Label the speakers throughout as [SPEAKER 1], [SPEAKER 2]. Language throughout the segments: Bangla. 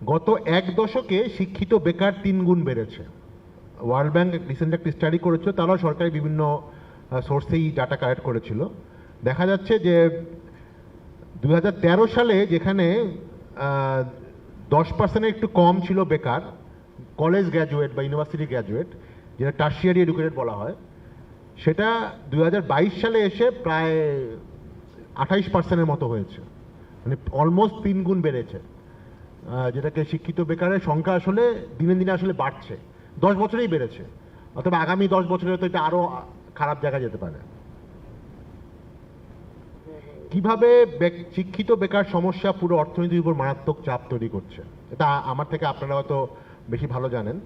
[SPEAKER 1] গত এক দশকে শিক্ষিত বেকার 3 গুণ বেড়েছে। ওয়ার্ল্ড ব্যাংক রিসেন্ট একটি স্টাডি করেছিল, তারাও সরকারি বিভিন্ন সোর্সেই ডাটা কালেক্ট করেছিল। দেখা যাচ্ছে যে 2013 সালে যেখানে 10% একটু কম ছিল বেকার, কলেজ গ্র্যাজুয়েট বা ইউনিভার্সিটি গ্র্যাজুয়েট, যেটা টার্সিয়ারি এডুকেটেড বলা হয়, সেটা 2022 সালে এসে প্রায় 28%-এর মতো হয়েছে। মানে অলমোস্ট 3 গুণ বেড়েছে, যেটাকে শিক্ষিত বেকারের সংখ্যা আসলে দিনে দিনে আসলে বাড়ছে। 10 বছরেই বেড়েছে, অথবা আগামী 10 বছরে তো এটা আরও খারাপ জায়গায় যেতে পারে। কিভাবে শিক্ষিত বেকার সমস্যা পুরো অর্থনীতির উপর মারাত্মক চাপ তৈরি করছে, এটা আমার থেকে আপনারা হয়তো বেশি ভালো জানেন।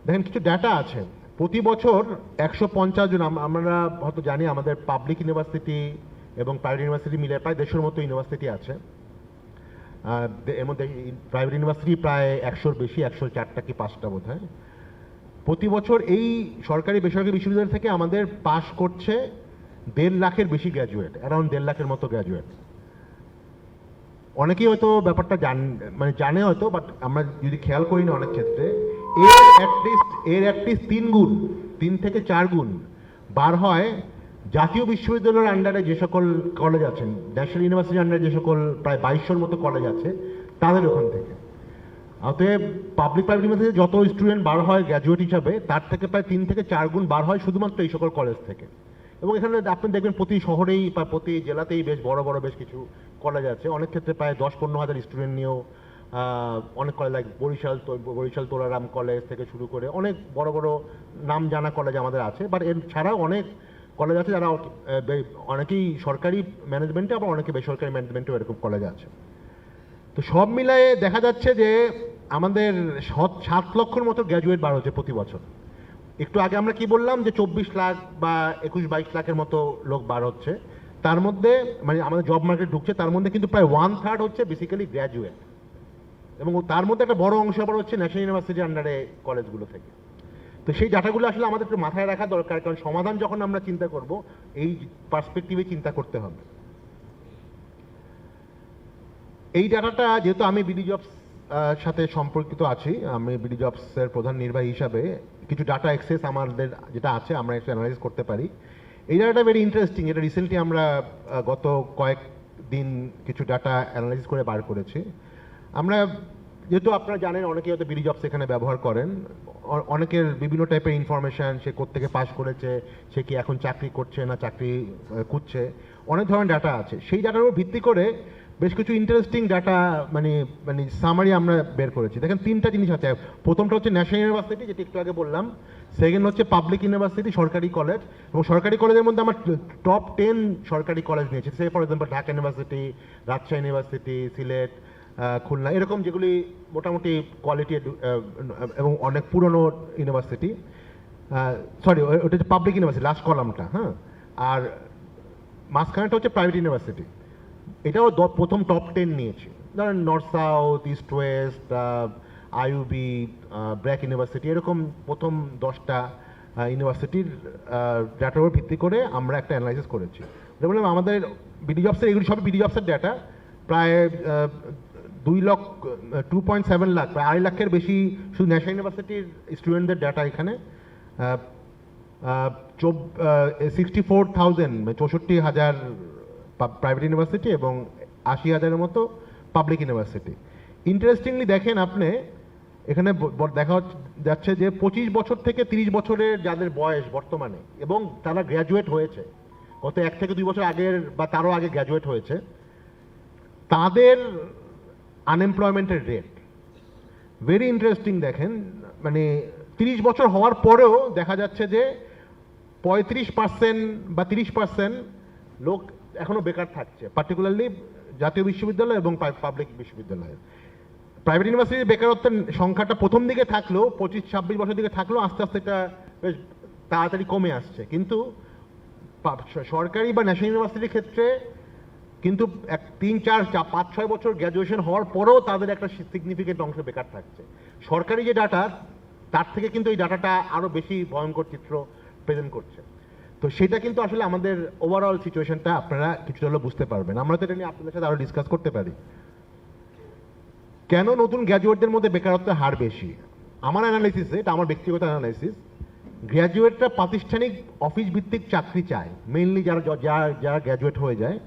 [SPEAKER 1] দেখেন, কিছু ডাটা আছে। প্রতি বছর 150 জন, আমরা হয়তো জানি আমাদের পাবলিক ইউনিভার্সিটি এবং প্রাইভেট ইউনিভার্সিটি মিলে প্রায় 150-র মতো ইউনিভার্সিটি আছে। এর মধ্যে প্রাইভেট ইউনিভার্সিটি প্রায় 100-র বেশি, 104টা কি 5টা বোধ হয়। প্রতি বছর এই সরকারি বেসরকারি বিশ্ববিদ্যালয় থেকে আমাদের পাশ করছে 1.5 লাখের বেশি গ্র্যাজুয়েট, অ্যারাউন্ড 1.5 লাখের মতো গ্র্যাজুয়েট। অনেকেই হয়তো ব্যাপারটা জানে হয়তো, বাট আমরা যদি খেয়াল করি না অনেক ক্ষেত্রে, এর অ্যাটলিস্ট 3 গুণ, 3 থেকে 4 গুণ বার হয় জাতীয় বিশ্ববিদ্যালয়ের আন্ডারে যে সকল কলেজ আছেন, ন্যাশনাল ইউনিভার্সিটির আন্ডারে যে সকল প্রায় 2200-র মতো কলেজ আছে, তাদের ওখান থেকে। অতএব পাবলিক প্রাইভেট ইউনিভার্সিটি যত স্টুডেন্ট বার হয় গ্র্যাজুয়েট হিসাবে, তার থেকে প্রায় 3 থেকে 4 গুণ বার হয় শুধুমাত্র এই সকল কলেজ থেকে। এবং এখানে আপনি দেখবেন প্রতি শহরেই বা প্রতি জেলাতেই বেশ বড় বড় বেশ কিছু কলেজ আছে, অনেক ক্ষেত্রে প্রায় 10-15 হাজার স্টুডেন্ট নিয়েও অনেক college, like Barishal Tolaram college থেকে শুরু করে অনেক বড় বড় নাম জানা কলেজ আমাদের আছে। বাট এর ছাড়াও অনেক কলেজ আছে যারা অনেকেই সরকারি ম্যানেজমেন্টে, আবার অনেকে বেসরকারি ম্যানেজমেন্টেও এরকম কলেজ আছে। তো সব মিলায়ে দেখা যাচ্ছে যে আমাদের 7 লক্ষর মতো গ্র্যাজুয়েট বার হচ্ছে প্রতি বছর। একটু আগে আমরা কি বললাম যে 24 লাখ বা 21-22 লাখের মতো লোক বার হচ্ছে, তার মধ্যে মানে আমাদের জব মার্কেট ঢুকছে, তার মধ্যে কিন্তু প্রায় 1/3 হচ্ছে বেসিক্যালি গ্র্যাজুয়েট, এবং তার মধ্যে একটা বড় অংশ আবার হচ্ছে ন্যাশনাল ইউনিভার্সিটির আন্ডারে কলেজগুলো থেকে। তো সেই ডাটাগুলো আসলে আমাদের একটু মাথায় রাখা দরকার, কারণ সমাধান যখন আমরা চিন্তা করব এই পার্সপেক্টিভে চিন্তা করতে হবে। এই ডাটাটা যেহেতু আমি বিডি জবস সাথে সম্পর্কিত আছি, আমি বিডি জবসের প্রধান নির্বাহী হিসাবে কিছু ডাটা অ্যাক্সেস আমাদের যেটা আছে আমরা একটু অ্যানালাইজ করতে পারি। এই ডাটাটা ভেরি ইন্টারেস্টিং। এটা রিসেন্টলি আমরা গত কয়েকদিন কিছু ডাটা অ্যানালাইজ করে বার করেছি। আমরা যেহেতু আপনারা জানেন অনেকে হয়তো বিডি জবস এখানে ব্যবহার করেন, অনেকের বিভিন্ন টাইপের ইনফরমেশান, সে কোত্থেকে পাস করেছে, সে কি এখন চাকরি করছে না চাকরি খুঁজছে, অনেক ধরনের ডাটা আছে। সেই ডাটার উপর ভিত্তি করে বেশ কিছু ইন্টারেস্টিং ডাটা মানে সামারি আমরা বের করেছি। দেখেন, 3টা জিনিস আছে। প্রথমটা হচ্ছে ন্যাশনাল ইউনিভার্সিটি, যেটা একটু আগে বললাম। সেকেন্ড হচ্ছে পাবলিক ইউনিভার্সিটি, সরকারি কলেজ। এবং সরকারি কলেজের মধ্যে আমার টপ 10 সরকারি কলেজ নিয়েছি। Say for example Dhaka university, Rajshahi university, Sylhet, Khulna, এরকম যেগুলি মোটামুটি কোয়ালিটি এবং অনেক পুরনো ইউনিভার্সিটি। সরি, ওটা হচ্ছে পাবলিক ইউনিভার্সিটি, লাস্ট কলামটা। হ্যাঁ, আর মাঝখানেটা হচ্ছে প্রাইভেট ইউনিভার্সিটি। এটাও প্রথম টপ 10 নিয়েছি। ধরেন north south, east West, IUB, BRAC university, এরকম প্রথম 10টা ইউনিভার্সিটির ডাটার উপর ভিত্তি করে আমরা একটা অ্যানালাইসিস করেছি। বললাম আমাদের বিডি জবসের, এগুলি সব বিডি জবসের ডাটা। প্রায় 2.7 লাখ, প্রায় 2.5 লাখের বেশি শুধু ন্যাশনাল ইউনিভার্সিটির স্টুডেন্টদের ডাটা এখানে। 64,000, 64,000 প্রাইভেট ইউনিভার্সিটি এবং 80,000-এর মতো পাবলিক ইউনিভার্সিটি। ইন্টারেস্টিংলি দেখেন আপনি এখানে দেখা যাচ্ছে যে 25 বছর থেকে 30 বছরের যাদের বয়স বর্তমানে, এবং তারা গ্র্যাজুয়েট হয়েছে গত 1 থেকে 2 বছর আগের বা তারও আগে গ্র্যাজুয়েট হয়েছে, তাদের আনএমপ্লয়মেন্টের রেট ভেরি ইন্টারেস্টিং। দেখেন, মানে 30 বছর হওয়ার পরেও দেখা যাচ্ছে যে 35% বা 30% লোক এখনো বেকার থাকছে, পার্টিকুলারলি জাতীয় বিশ্ববিদ্যালয় এবং পাবলিক বিশ্ববিদ্যালয়ে। প্রাইভেট ইউনিভার্সিটির বেকারত্বের সংখ্যাটা প্রথম দিকে থাকলেও, 25-26 বছর দিকে থাকলেও আস্তে আস্তে এটা বেশ তাড়াতাড়ি কমে আসছে। কিন্তু সরকারি বা ন্যাশনাল ইউনিভার্সিটির ক্ষেত্রে কিন্তু 3-4-5-6 বছর গ্র্যাজুয়েশন হওয়ার পরেও তাদের একটা সিগনিফিকেন্ট অংশ বেকার থাকছে। সরকারি যে ডাটা, তার থেকে কিন্তু এই ডাটাটা আরও বেশি ভয়ঙ্কর চিত্র প্রেজেন্ট করছে। তো সেটা কিন্তু আসলে আমাদের ওভারঅল সিচুয়েশনটা আপনারা কিছুটা হলেও বুঝতে পারবেন। আমরা তো এটা নিয়ে আপনাদের সাথে আরও ডিসকাস করতে পারি। কেন নতুন গ্র্যাজুয়েটদের মধ্যে বেকারত্বের হার বেশি? আমার অ্যানালাইসিসে, এটা আমার ব্যক্তিগত অ্যানালাইসিস, গ্র্যাজুয়েটরা প্রাতিষ্ঠানিক অফিস ভিত্তিক চাকরি চায়, মেইনলি যারা যারা গ্র্যাজুয়েট হয়ে যায়।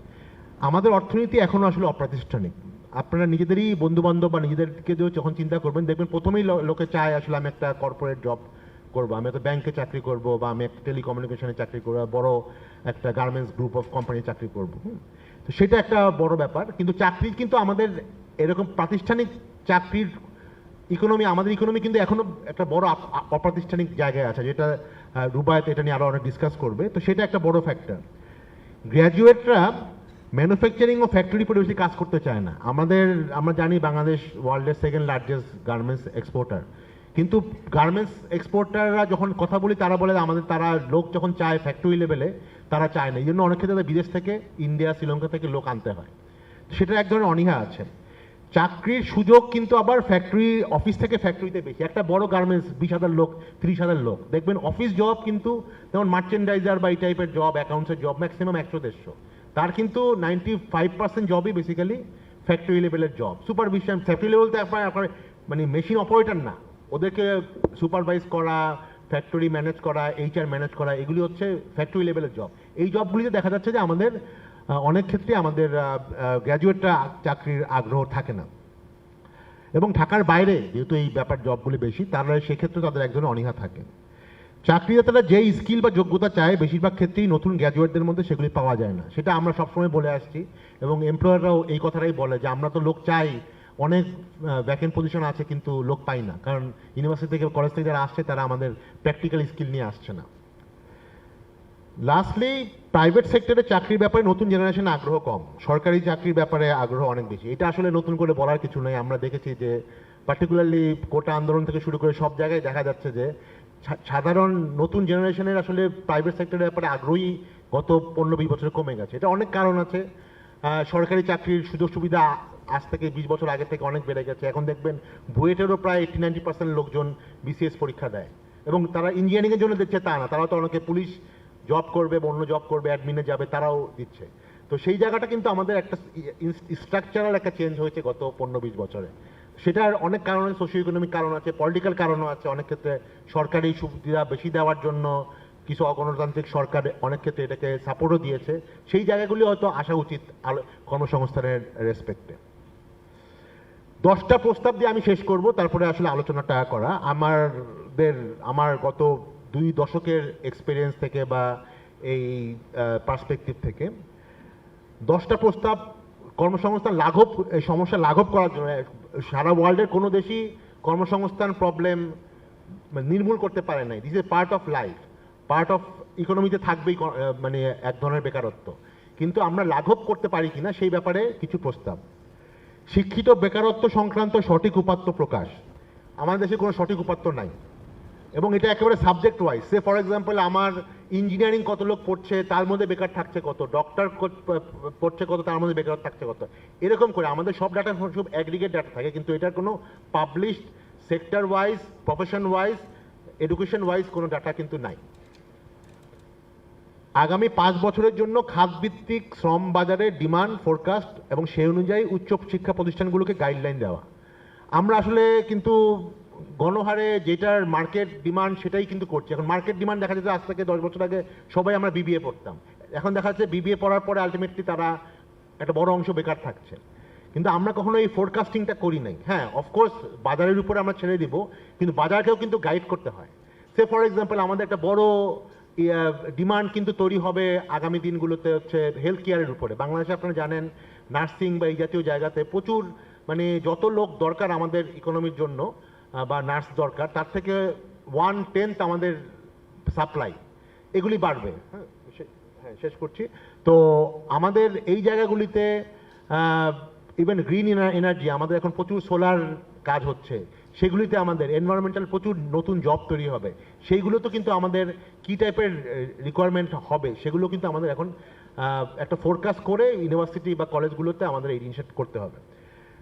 [SPEAKER 1] আমাদের অর্থনীতি এখনো আসলে অপ্রাতিষ্ঠানিক। আপনারা নিজেদেরই বন্ধু বান্ধব বা নিজেদেরকে যখন চিন্তা করবেন, দেখবেন প্রথমেই লোকে চায় আসলে আমি একটা কর্পোরেট জব করবো, আমি একটা ব্যাংকে চাকরি করব, বা আমি একটা টেলিকমিউনিকেশনে চাকরি করবো, বড় একটা গার্মেন্টস গ্রুপ অফ কোম্পানি চাকরি করবো। তো সেটা একটা বড় ব্যাপার। কিন্তু চাকরি কিন্তু আমাদের এরকম প্রাতিষ্ঠানিক চাকরির ইকোনমি, আমাদের ইকোনমি কিন্তু এখনো একটা বড় অপ্রাতিষ্ঠানিক জায়গায় আছে, যেটা রুবায়ত এটা নিয়ে আরো অনেক ডিসকাস করবে। তো সেটা একটা বড় ফ্যাক্টর। গ্র্যাজুয়েটরা ম্যানুফ্যাকচারিং ও ফ্যাক্টরি পরিবেশে কাজ করতে চায় না। আমরা জানি বাংলাদেশ ওয়ার্ল্ডের সেকেন্ড লার্জেস্ট গার্মেন্টস এক্সপোর্টার, কিন্তু গার্মেন্টস এক্সপোর্টাররা যখন কথা বলি তারা বলে তারা লোক যখন চায় ফ্যাক্টরি লেভেলে, তারা চায় না। এই জন্য অনেক ক্ষেত্রে বিদেশ থেকে, ইন্ডিয়া শ্রীলঙ্কা থেকে লোক আনতে হয়। সেটা এক ধরনের অনীহা আছে। চাকরির সুযোগ কিন্তু আবার ফ্যাক্টরি, অফিস থেকে ফ্যাক্টরিতে বেশি। একটা বড় গার্মেন্টস 20,000 লোক, 30,000 লোক, দেখবেন অফিস জব কিন্তু যেমন মার্চেন্ডাইজার বা এই টাইপের জব, অ্যাকাউন্টসের জব ম্যাক্সিমাম 100-150, তার কিন্তু 95% জবই বেসিক্যালি ফ্যাক্টরি লেভেলের জব। সুপারভিশন, ফ্যাক্টরি লেভেলতে আপনার মানে মেশিন অপারেটর না, ওদেরকে সুপারভাইজ করা, ফ্যাক্টরি ম্যানেজ করা, HR ম্যানেজ করা, এগুলি হচ্ছে ফ্যাক্টরি লেভেলের জব। এই জবগুলিতে দেখা যাচ্ছে যে আমাদের অনেক ক্ষেত্রে আমাদের গ্র্যাজুয়েটরা চাকরির আগ্রহ থাকে না। এবং ঢাকার বাইরে যেহেতু এই ব্যাপার জবগুলি বেশি, তারা সেক্ষেত্রে তাদের একজনের অনীহা থাকে। চাকরিদাতারা যেই স্কিল বা যোগ্যতা চায়, বেশিরভাগ ক্ষেত্রেই নতুন গ্র্যাজুয়েটদের মধ্যে সেগুলি পাওয়া যায় না। সেটা আমরা সবসময় বলে আসছি, এবং এমপ্লয়াররাও এই কথাটাই বলে যে আমরা তো লোক চাই, অনেক ভ্যাকেন্ট পজিশন আছে কিন্তু লোক পাই না, কারণ ইউনিভার্সিটি থেকে, কলেজ থেকে যারা আসছে তারা আমাদের প্র্যাকটিক্যাল স্কিল নিয়ে আসছে না। লাস্টলি, প্রাইভেট সেক্টরে চাকরির ব্যাপারে নতুন জেনারেশন আগ্রহ কম, সরকারি চাকরির ব্যাপারে আগ্রহ অনেক বেশি। এটা আসলে নতুন করে বলার কিছু নেই। আমরা দেখেছি যে পার্টিকুলারলি কোটা আন্দোলন থেকে শুরু করে সব জায়গায় দেখা যাচ্ছে যে সাধারণ নতুন জেনারেশনের আসলে প্রাইভেট সেক্টরের ব্যাপারে আগ্রহী গত 15-20 বছরে কমে গেছে। এটা অনেক কারণ আছে। সরকারি চাকরির সুযোগ সুবিধা আজ থেকে 20 বছর আগে থেকে অনেক বেড়ে গেছে। এখন দেখবেন বুয়েটেরও প্রায় 80-90% লোকজন BCS পরীক্ষা দেয়, এবং তারা ইঞ্জিনিয়ারিংয়ের জন্য দিচ্ছে তা না, তারাও তো অনেকে পুলিশ জব করবে, অন্য জব করবে, অ্যাডমিনে যাবে, তারাও দিচ্ছে। তো সেই জায়গাটা কিন্তু আমাদের একটা স্ট্রাকচারাল একটা চেঞ্জ হয়েছে গত 15-20 বছরে। সেটার অনেক কারণ আছে, সোশিও ইকোনমিক কারণ আছে, পলিটিক্যাল কারণও আছে। অনেক ক্ষেত্রে সরকারি সুবিধা বেশি দেওয়ার জন্য কিছু অগণতান্ত্রিক সরকার অনেক ক্ষেত্রে এটাকে সাপোর্টও দিয়েছে। সেই জায়গাগুলি হয়তো আসা উচিত কর্মসংস্থানের রেসপেক্টে। 10টা প্রস্তাব দিয়ে আমি শেষ করব, তারপরে আসলে আলোচনাটা করা। আমার গত 2 দশকের এক্সপিরিয়েন্স থেকে বা এই পার্সপেক্টিভ থেকে 10টা প্রস্তাব কর্মসংস্থান লাঘব, সমস্যা লাঘব করার জন্য। সারা ওয়ার্ল্ডের কোনো দেশই কর্মসংস্থান প্রবলেম নির্মূল করতে পারে নাই। This is part of life, part of ইকোনমিতে থাকবেই মানে এক ধরনের বেকারত্ব। কিন্তু আমরা লাঘব করতে পারি কিনা সেই ব্যাপারে কিছু প্রস্তাব। শিক্ষিত বেকারত্ব সংক্রান্ত সঠিক উপাত্ত প্রকাশ। আমাদের দেশে কোনো সঠিক উপাত্ত নাই, এবং এটা একেবারে subject wise. Say for example, আমার ইঞ্জিনিয়ারিং কত লোক পড়ছে, তার মধ্যে বেকার থাকছে কত, ডক্টর পড়ছে কত, তার মধ্যে বেকার থাকছে কত, এরকম করে আমাদের সব ডাটা সব অ্যাগ্রিগেট ডাটা থাকে, কিন্তু এটার কোনো published sector wise, profession wise, education wise কোনো ডাটা কিন্তু নাই। আগামী 5 বছরের জন্য খাতভিত্তিক শ্রম বাজারের ডিমান্ড ফোরকাস্ট এবং সেই অনুযায়ী উচ্চ শিক্ষা প্রতিষ্ঠানগুলোকে গাইডলাইন দেওয়া। আমরা আসলে কিন্তু গণহারে যেটার মার্কেট ডিমান্ড সেটাই কিন্তু করছি। এখন মার্কেট ডিমান্ড দেখা যাচ্ছে, আজ থেকে 10 বছর আগে সবাই আমরা BBA পড়তাম, এখন দেখা যাচ্ছে BBA পড়ার পরে আলটিমেটলি তারা একটা বড় অংশ বেকার থাকছে। কিন্তু আমরা কখনো এই ফোরকাস্টিংটা করি নাই। হ্যাঁ, অফকোর্স বাজারের উপরে আমরা ছেড়ে দিব, কিন্তু বাজারকেও কিন্তু গাইড করতে হয়। সে ফর এক্সাম্পল, আমাদের একটা বড় ডিমান্ড কিন্তু তৈরি হবে আগামী দিনগুলোতে হচ্ছে হেলথ কেয়ারের উপরে। বাংলাদেশে আপনারা জানেন নার্সিং বা এই জাতীয় জায়গাতে প্রচুর, মানে যত লোক দরকার আমাদের ইকোনমির জন্য বা নার্স দরকার, তার থেকে 1/10 আমাদের সাপ্লাই, এগুলি বাড়বে। হ্যাঁ, শেষ করছি। তো আমাদের এই জায়গাগুলিতে ইভেন গ্রিন এনার্জি, আমাদের এখন প্রচুর সোলার কাজ হচ্ছে, সেগুলিতে আমাদের এনভায়রনমেন্টাল প্রচুর নতুন জব তৈরি হবে। সেইগুলো তো কিন্তু আমাদের কি টাইপের রিকোয়ারমেন্ট হবে সেগুলো কিন্তু আমাদের এখন একটা ফোরকাস্ট করে ইউনিভার্সিটি বা কলেজগুলোতে আমাদের এই জিনিসটা করতে হবে।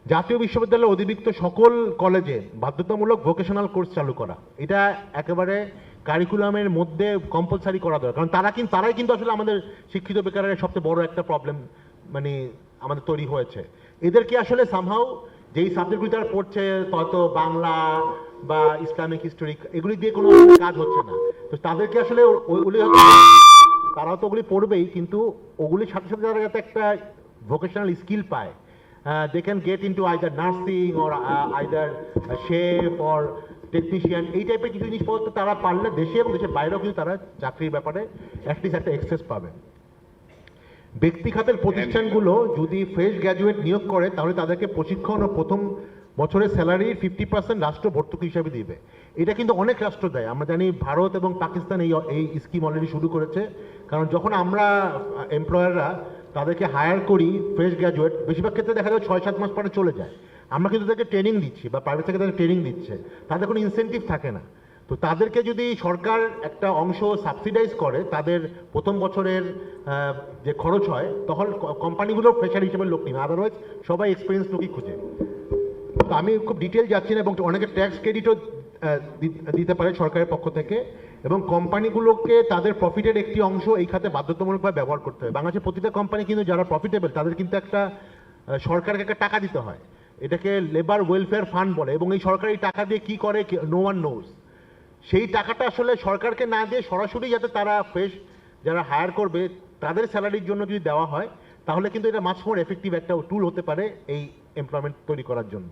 [SPEAKER 1] জাতীয় বিশ্ববিদ্যালয়ের অধিভুক্ত সকল কলেজে বাধ্যতামূলক ভোকেশনাল কোর্স চালু করা, এটা একেবারে কারিকুলামের মধ্যে কম্পালসারি করা দরকার। কারণ তারাই কিন্তু আসলে আমাদের শিক্ষিত বেকারের সবচেয়ে বড় একটা প্রবলেম মানে আমাদের তৈরি হয়েছে। এদেরকে আসলে সামহাউ যেই সাবজেক্টগুলি তারা পড়ছে হয়তো বাংলা বা ইসলামিক হিস্টোরি, এগুলি দিয়ে কোনো কাজ হচ্ছে না। তো তাদেরকে আসলে ওইগুলি তারাও তো ওগুলি পড়বেই, কিন্তু ওগুলির সাথে সাথে তারা যাতে একটা ভোকেশনাল স্কিল পায়, they can get into either nursing or either chef or technician, এই টাইপের কিছু জিনিসপত্র তারা পারলে দেশে এবং দেশের বাইরেও কিন্তু তারা চাকরির ব্যাপারে অ্যাটলিস্ট একটা এক্সেস পাবে। ব্যক্তি খাতের প্রতিষ্ঠানগুলো যদি ফ্রেশ গ্র্যাজুয়েট নিয়োগ করে তাহলে তাদেরকে প্রশিক্ষণ ও প্রথম বছরের স্যালারির 50% রাষ্ট্র ভর্তুকি হিসাবে দিবে। এটা কিন্তু অনেক রাষ্ট্র দেয়, আমরা জানি ভারত এবং পাকিস্তান এই স্কিম অলরেডি শুরু করেছে। কারণ যখন আমরা এমপ্লয়াররা তাদেরকে হায়ার করি ফ্রেশ গ্র্যাজুয়েট, বেশিরভাগ ক্ষেত্রে দেখা যায় 6-7 মাস পরে চলে যায়, আমরা কিন্তু তাদেরকে ট্রেনিং দিচ্ছি বা প্রাইভেট থেকে তাদের ট্রেনিং দিচ্ছে, তাদের কোনো ইনসেন্টিভ থাকে না। তো তাদেরকে যদি সরকার একটা অংশ সাবসিডাইজ করে তাদের প্রথম বছরের যে খরচ হয়, তখন কোম্পানিগুলো ফ্রেশার হিসেবে লোক নিবে, আদারওয়াইজ সবাই এক্সপিরিয়েন্স লোকই খুঁজে। তো আমি খুব ডিটেল যাচ্ছি না, এবং অনেকে ট্যাক্স ক্রেডিটও দিতে পারে সরকারের পক্ষ থেকে, এবং কোম্পানিগুলোকে তাদের প্রফিটের একটি অংশ এই খাতে বাধ্যতামূলকভাবে ব্যবহার করতে হবে। বাংলাদেশের প্রতিটা কোম্পানি কিন্তু যারা প্রফিটেবল তাদের কিন্তু একটা সরকারকে একটা টাকা দিতে হয়, এটাকে লেবার ওয়েলফেয়ার ফান্ড বলে, এবং এই সরকার এই টাকা দিয়ে কি করে নো ওয়ান নোজ। সেই টাকাটা আসলে সরকারকে না দিয়ে সরাসরি যাতে তারা ফ্রেশ যারা হায়ার করবে তাদের স্যালারির জন্য যদি দেওয়া হয়, তাহলে কিন্তু এটা মাছ মোর এফেক্টিভ একটা টুল হতে পারে এই এমপ্লয়মেন্ট তৈরি করার জন্য।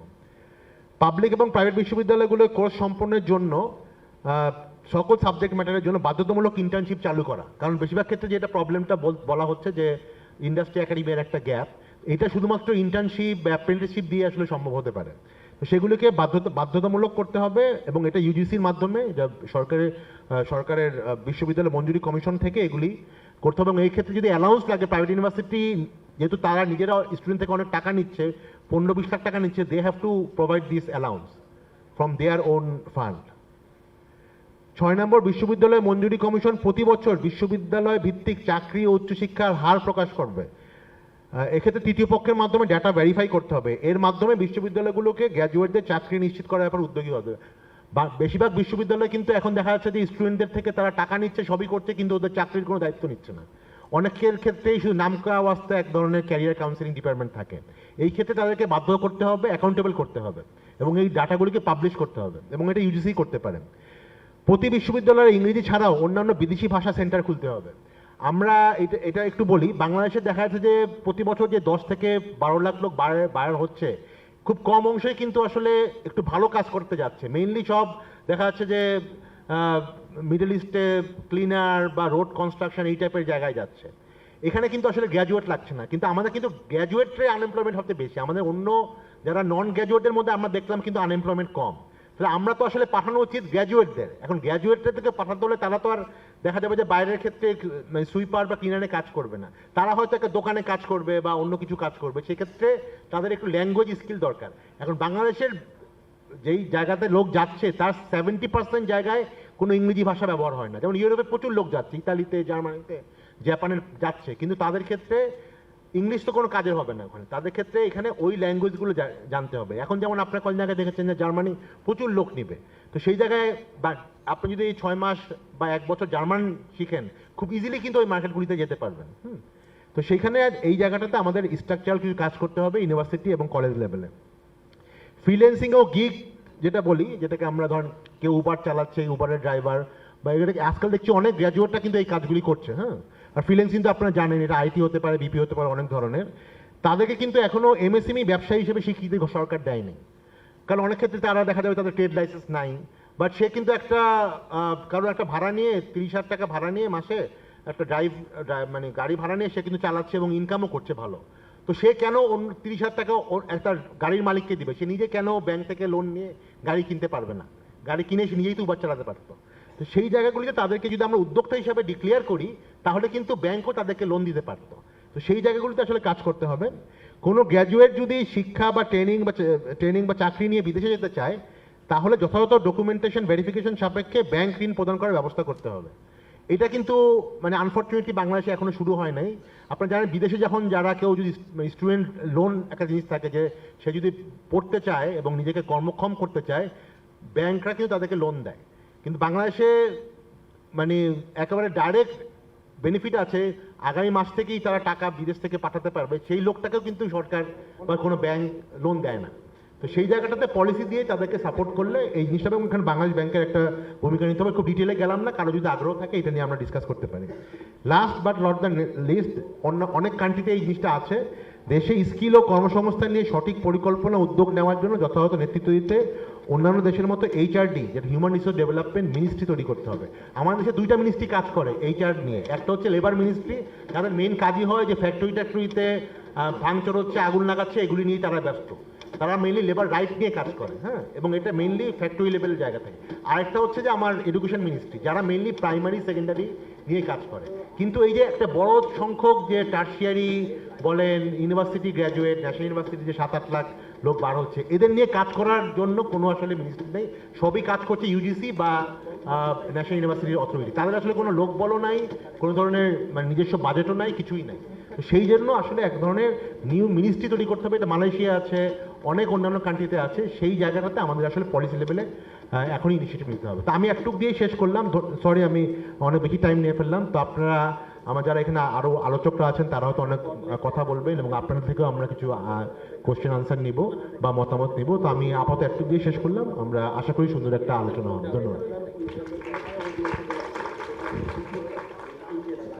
[SPEAKER 1] পাবলিক এবং প্রাইভেট বিশ্ববিদ্যালয়গুলোর কোর্স সম্পন্নের জন্য সকল সাবজেক্ট ম্যাটারের জন্য বাধ্যতামূলক ইন্টার্নশিপ চালু করা। কারণ বেশিরভাগ ক্ষেত্রে যেটা প্রবলেমটা বলা হচ্ছে যে ইন্ডাস্ট্রি একাডেমির একটা গ্যাপ, এটা শুধুমাত্র ইন্টার্নশিপ বা অ্যাপ্রেন্টিসশিপ দিয়ে আসলে সম্ভব হতে পারে। তো সেগুলিকে বাধ্যতামূলক করতে হবে, এবং এটা ইউজিসির মাধ্যমে, যা সরকারের বিশ্ববিদ্যালয় মঞ্জুরি কমিশন থেকে এগুলি করতে হবে। এবং এই ক্ষেত্রে যদি অ্যালাউন্স লাগে, প্রাইভেট ইউনিভার্সিটি যেহেতু তারা নিজেরা স্টুডেন্ট থেকে অনেক টাকা নিচ্ছে, 15-20 লাখ টাকা নিচ্ছে, they have to provide this allowance from their own fund. 6 number, বিশ্ববিদ্যালয় মঞ্জুরি কমিশন প্রতি বছর বিশ্ববিদ্যালয় ভিত্তিক চাকরি ও উচ্চশিক্ষার হার প্রকাশ করবে। এক্ষেত্রে তৃতীয় পক্ষের মাধ্যমে ডাটা ভেরিফাই করতে হবে, এর মাধ্যমে বিশ্ববিদ্যালয়গুলোকে গ্র্যাজুয়েটদের চাকরি নিশ্চিত করার ব্যাপারে উদ্যোগী হবে। বেশিরভাগ বিশ্ববিদ্যালয় কিন্তু এখন দেখা যাচ্ছে যে স্টুডেন্টদের থেকে তারা টাকা নিচ্ছে, সবই করছে, কিন্তু ওদের চাকরির কোনো দায়িত্ব নিচ্ছে না। অনেকের ক্ষেত্রেই শুধু নাম করা অবস্থায় এক ধরনের ক্যারিয়ার কাউন্সেলিং ডিপার্টমেন্ট থাকে। এই ক্ষেত্রে তাদেরকে বাধ্য করতে হবে, অ্যাকাউন্টেবল করতে হবে, এবং এই ডাটাগুলিকে পাবলিশ করতে হবে, এবং এটা ইউজিসি করতে পারেন। প্রতি বিশ্ববিদ্যালয়ে ইংরেজি ছাড়াও অন্যান্য বিদেশি ভাষা সেন্টার খুলতে হবে। আমরা এটা একটু বলি, বাংলাদেশে দেখা যাচ্ছে যে প্রতি বছর যে 10 থেকে 12 লাখ লোক বাইরে হচ্ছে, খুব কম অংশই কিন্তু আসলে একটু ভালো কাজ করতে যাচ্ছে। মেইনলি সব দেখা যাচ্ছে যে মিডল ইস্টে ক্লিনার বা রোড কনস্ট্রাকশন এই টাইপের জায়গায় যাচ্ছে। এখানে কিন্তু আসলে গ্র্যাজুয়েট লাগছে না, কিন্তু আমাদের কিন্তু গ্র্যাজুয়েটরে আনএমপ্লয়মেন্ট সবচেয়ে বেশি। আমাদের অন্য যারা নন গ্র্যাজুয়েটের মধ্যে আমরা দেখলাম কিন্তু আনএমপ্লয়মেন্ট কম। তাহলে আমরা তো আসলে পাঠানো উচিত গ্র্যাজুয়েটদের। এখন গ্র্যাজুয়েটদের থেকে পাঠাতে হলে তারা তো আর দেখা যাবে যে বাইরের ক্ষেত্রে সুইপার বা ক্লিনারে কাজ করবে না, তারা হয়তো একটা দোকানে কাজ করবে বা অন্য কিছু কাজ করবে, সেক্ষেত্রে তাদের একটু ল্যাঙ্গুয়েজ স্কিল দরকার। এখন বাংলাদেশের যেই জায়গাতে লোক যাচ্ছে তার 70% জায়গায় কোনো ইংরেজি ভাষা ব্যবহার হয় না। যেমন ইউরোপে প্রচুর লোক যাচ্ছে, ইতালিতে, জার্মানিতে, জাপানে যাচ্ছে, কিন্তু তাদের ক্ষেত্রে ইংলিশ তো কোনো কাজের হবে না ওখানে, তাদের ক্ষেত্রে এখানে ওই ল্যাঙ্গুয়েজগুলো জানতে হবে। এখন যেমন আপনার কোন জায়গায় দেখেছেন যে জার্মানি প্রচুর লোক নিবে, তো সেই জায়গায় আপনি যদি 6 মাস বা 1 বছর জার্মান শিখেন, খুব ইজিলি কিন্তু ওই মার্কেটগুলিতে যেতে পারবেন। তো সেইখানে এই জায়গাটাতে আমাদের স্ট্রাকচারাল কিছু কাজ করতে হবে ইউনিভার্সিটি এবং কলেজ লেভেলে। ফ্রিল্যান্সিং ও গিগ যেটা বলি, যেটাকে আমরা ধরেন কেউ উবার চালাচ্ছে, উবারের ড্রাইভার বা এগুলোকে আজকাল দেখছি অনেক গ্র্যাজুয়েটরা কিন্তু এই কাজগুলি করছে। আর ফ্রিল্যান্সিং তো আপনারা জানেন, এটা আইটি হতে পারে, বিপি হতে পারে, অনেক ধরনের। তাদেরকে কিন্তু এখনো এমএসএমই ব্যবসায়ী হিসেবে স্বীকৃতি সরকার দেয়নি, কারণ অনেক ক্ষেত্রে তারা দেখা যাবে তাদের ট্রেড লাইসেন্স নাই, বাট সে কিন্তু একটা কারো একটা ভাড়া নিয়ে 30,000 টাকা ভাড়া নিয়ে মাসে একটা মানে গাড়ি ভাড়া নিয়ে সে কিন্তু চালাচ্ছে এবং ইনকামও করছে ভালো। তো সে কেন 30,000 টাকা একটা গাড়ির মালিককে দিবে? সে নিজে কেন ব্যাংক থেকে লোন নিয়ে গাড়ি কিনতে পারবে না? গাড়ি কিনে সে নিজেই তো উবার চালাতে পারতো। তো সেই জায়গাগুলিতে তাদেরকে যদি আমরা উদ্যোক্তা হিসাবে ডিক্লেয়ার করি, তাহলে কিন্তু ব্যাংকও তাদেরকে লোন দিতে পারতো। তো সেই জায়গাগুলিতে আসলে কাজ করতে হবে। কোনো গ্র্যাজুয়েট যদি শিক্ষা বা ট্রেনিং বা চাকরি নিয়ে বিদেশে যেতে চায়, তাহলে যথাযথ ডকুমেন্টেশন ভেরিফিকেশন সাপেক্ষে ব্যাংক ঋণ প্রদান করার ব্যবস্থা করতে হবে। এটা কিন্তু মানে আনফর্চুনেটলি বাংলাদেশে এখনো শুরু হয় নাই। আপনারা জানেন বিদেশে যখন যারা কেউ যদি স্টুডেন্ট লোন একটা জিনিস থাকে, যে সে যদি পড়তে চায় এবং নিজেকে কর্মক্ষম করতে চায়, ব্যাংকরা কিন্তু তাদেরকে লোন দেয়। কিন্তু বাংলাদেশে মানে একেবারে ডাইরেক্ট বেনিফিট আছে, আগামী মাস থেকেই তারা টাকা বিদেশ থেকে পাঠাতে পারবে, সেই লোকটাকেও কিন্তু সরকার বা কোনো ব্যাংক লোন দেয় না। তো সেই জায়গাটাতে পলিসি দিয়ে তাদেরকে সাপোর্ট করলে এই জিনিসটা, এবং এখানে বাংলাদেশ ব্যাংকের একটা ভূমিকা নিতে হবে। খুব ডিটেলে গেলাম না, কারো যদি আগ্রহ থাকে এটা নিয়ে আমরা ডিসকাস করতে পারি। Last but not the least, অনেক কান্ট্রিতে এই জিনিসটা আছে। দেশে স্কিল ও কর্মসংস্থান নিয়ে সঠিক পরিকল্পনা উদ্যোগ নেওয়ার জন্য যথাযথ নেতৃত্ব দিতে অন্যান্য দেশের মতো এইচআরডি, যেটা হিউম্যান রিসোর্স ডেভেলপমেন্ট মিনিস্ট্রি তৈরি করতে হবে। আমাদের দেশে দুইটা মিনিস্ট্রি কাজ করে এইচআর নিয়ে। একটা হচ্ছে লেবার মিনিস্ট্রি, যাদের মেন কাজই হয় যে ফ্যাক্টরিতে ভাঙচুর হচ্ছে, আগুন লাগাচ্ছে, এগুলি নিয়ে তারা ব্যস্ত। তারা মেইনলি লেবার রাইট নিয়ে কাজ করে, হ্যাঁ, এবং এটা মেইনলি ফ্যাক্টরি লেভেলের জায়গা থেকে। আরেকটা হচ্ছে যে আমার এডুকেশন মিনিস্ট্রি, যারা মেইনলি প্রাইমারি সেকেন্ডারি নিয়ে কাজ করে। কিন্তু এই যে একটা বড় সংখ্যক যে টার্সিয়ারি বলেন, ইউনিভার্সিটি গ্র্যাজুয়েট, ন্যাশনাল ইউনিভার্সিটি যে 7-8 লাখ লোক বার হচ্ছে, এদের নিয়ে কাজ করার জন্য কোনো আসলে মিনিস্ট্রি নেই। সবই কাজ করছে ইউজিসি বা ন্যাশনাল ইউনিভার্সিটির অথরিটি। তাদের আসলে কোনো লোক বলও নাই, কোনো ধরনের মানে নিজস্ব বাজেটও নাই, কিছুই নাই। তো সেই জন্য আসলে এক ধরনের নিউ মিনিস্ট্রি তৈরি করতে হবে। এটা মালয়েশিয়া আছে, অনেক অন্যান্য কান্ট্রিতে আছে। সেই জায়গাটাতে আমাদের আসলে পলিসি লেভেলে এখনই ইনিশিয়েটিভ নিতে হবে। তো আমি একটুক দিয়ে শেষ করলাম, সরি আমি অনেক বেশি টাইম নিয়ে ফেললাম। তো আপনারা, আমার যারা এখানে আরও আলোচকরা আছেন তারা হয়তো অনেক কথা বলবেন, এবং আপনাদের থেকেও আমরা কিছু কোশ্চেন আনসার নিব বা মতামত নিব। তো আমি আপাতত একটু দিয়ে শেষ করলাম। আমরা আশা করি সুন্দর একটা আলোচনা হবে। ধন্যবাদ।